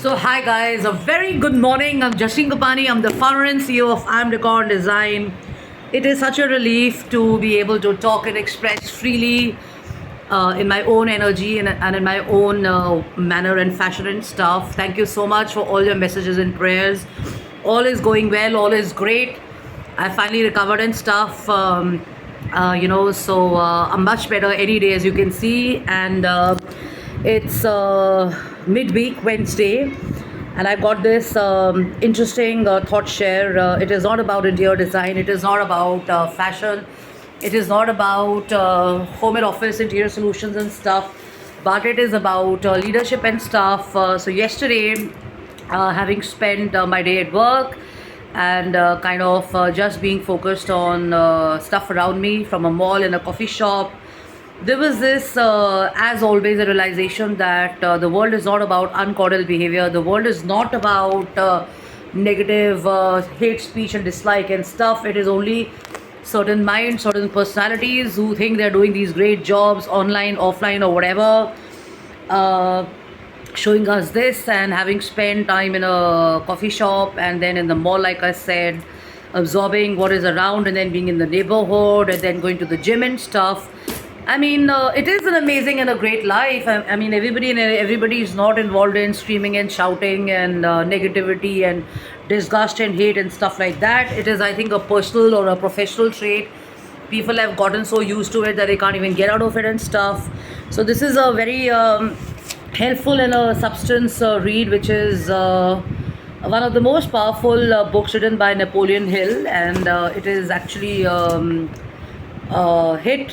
So, hi guys, a very good morning. I'm Jashin Gopani. I'm the founder and CEO of I'm Decor Design. It is such a relief to be able to talk and express freely in my own energy and in my own manner and fashion and stuff. Thank you so much for all your messages and prayers. All is going well, all is great. I finally recovered and stuff. I'm much better any day, as you can see. And it's midweek Wednesday, and I got this interesting thought share. It is not about interior design, it is not about fashion, it is not about home and office interior solutions and stuff, but it is about leadership and stuff. So, yesterday, having spent my day at work and just being focused on stuff around me from a mall and a coffee shop, there was this, as always, a realization that the world is not about uncordial behavior. The world is not about negative hate speech and dislike and stuff. It is only certain minds, certain personalities who think they're doing these great jobs online, offline, or whatever. Showing us this, and having spent time in a coffee shop and then in the mall, like I said, absorbing what is around, and then being in the neighborhood and then going to the gym and stuff. I mean, it is an amazing and a great life. I mean, everybody is not involved in screaming and shouting and negativity and disgust and hate and stuff like that. It is, I think, a personal or a professional trait. People have gotten so used to it that they can't even get out of it and stuff. So this is a very helpful and a substance read, which is one of the most powerful books written by Napoleon Hill, and it is actually hit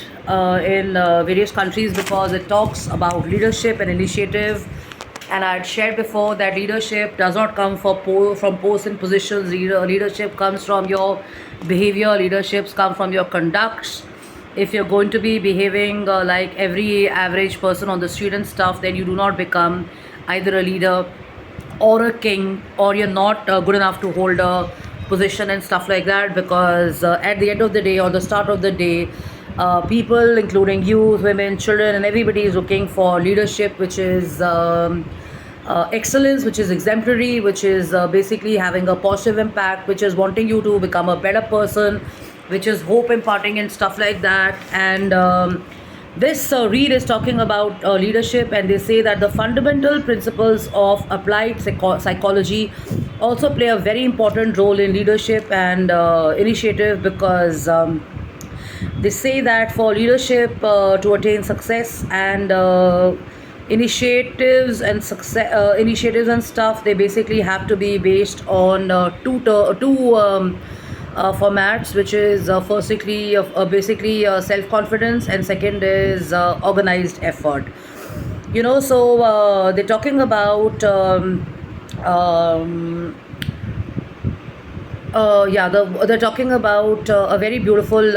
in various countries because it talks about leadership and initiative. And I had shared before that leadership does not come from posts and positions. Leadership comes from your behavior. Leaderships come from your conducts. If you're going to be behaving like every average person on the street and stuff, then you do not become either a leader or a king, or you're not good enough to hold a position and stuff like that, because at the end of the day or the start of the day, people, including youth, women, children, and everybody is looking for leadership, which is excellence, which is exemplary, which is basically having a positive impact, which is wanting you to become a better person, which is hope imparting and stuff like that. And this read is talking about leadership, and they say that the fundamental principles of applied psychology also play a very important role in leadership and initiative, because they say that for leadership to attain success and initiatives and stuff, they basically have to be based on two formats, which is basically self-confidence, and second is organized effort. They're talking about they're talking about a very beautiful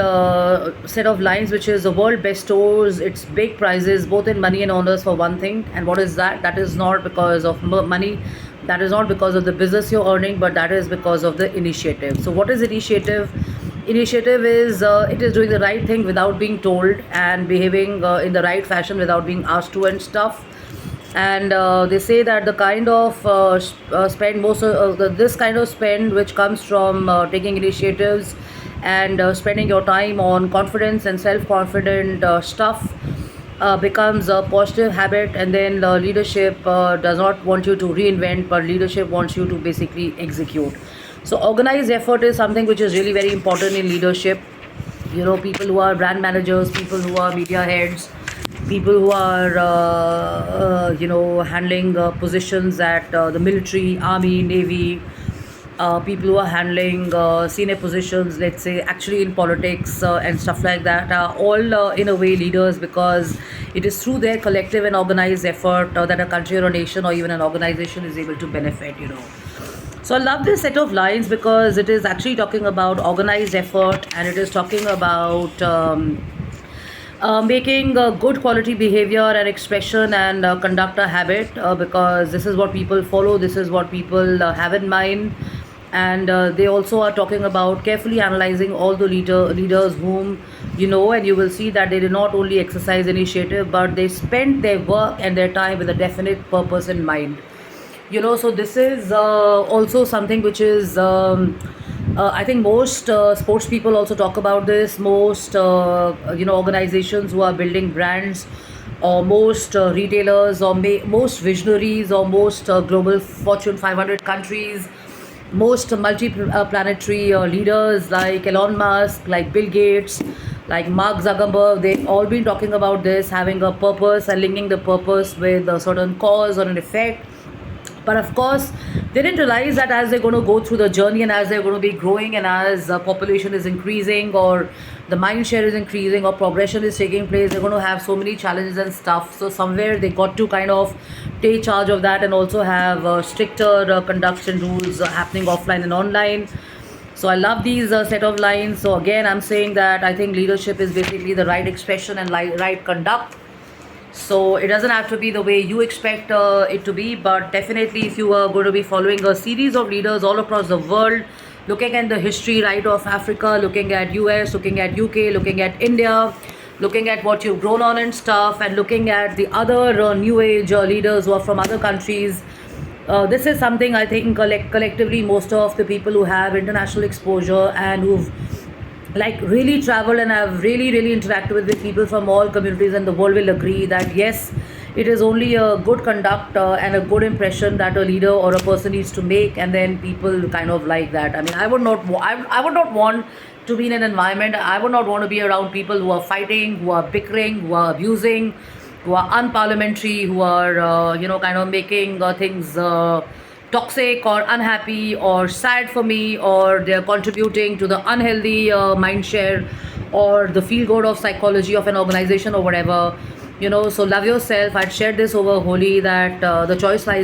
set of lines, which is: the world bestows its big prizes both in money and honors for one thing. And what is that? That is not because of money, that is not because of the business you're earning, but that is because of the initiative. So what is initiative? Initiative is it is doing the right thing without being told, and behaving in the right fashion without being asked to and stuff. And they say that the kind of spend most of this kind of spend, which comes from taking initiatives and spending your time on confidence and self-confident stuff, becomes a positive habit. And then leadership does not want you to reinvent, but leadership wants you to basically execute. So organized effort is something which is really very important in leadership. People who are brand managers, people who are media heads, people who are handling positions at the military, army, navy, people who are handling senior positions, let's say actually in politics and stuff like that, are all in a way leaders, because it is through their collective and organized effort that a country or a nation or even an organization is able to benefit. So I love this set of lines because it is actually talking about organized effort, and it is talking about making good quality behavior and expression and conduct a habit, because this is what people follow, this is what people have in mind. And they also are talking about carefully analyzing all the leaders whom and you will see that they did not only exercise initiative, but they spent their work and their time with a definite purpose in mind. So this is also something which is I think most sports people also talk about this. Most organizations who are building brands, or most retailers, or most visionaries, or most global Fortune 500 countries, most multi-planetary leaders like Elon Musk, like Bill Gates, like Mark Zuckerberg, they've all been talking about this, having a purpose and linking the purpose with a certain cause or an effect. But of course, they didn't realize that as they're going to go through the journey, and as they're going to be growing, and as population is increasing, or the mind share is increasing, or progression is taking place, they're going to have so many challenges and stuff. So somewhere they got to kind of take charge of that, and also have stricter conduction rules happening offline and online. So I love these set of lines. So again, I'm saying that I think leadership is basically the right expression and right conduct. So it doesn't have to be the way you expect it to be, but definitely if you are going to be following a series of leaders all across the world, looking at the history right of Africa, looking at US, looking at UK, looking at India, looking at what you've grown on and stuff, and looking at the other new age leaders who are from other countries. This is something I think collectively most of the people who have international exposure and who've like really traveled and have really interacted with people from all communities in the world will agree that yes, it is only a good conduct and a good impression that a leader or a person needs to make, and then people kind of like that. I mean, I would not want to be in an environment, I would not want to be around people who are fighting, who are bickering, who are abusing, who are unparliamentary, who are kind of making things toxic or unhappy or sad for me, or they're contributing to the unhealthy mind share or the feel good of psychology of an organization or whatever. So love yourself. I'd shared this over Holi that the choice lies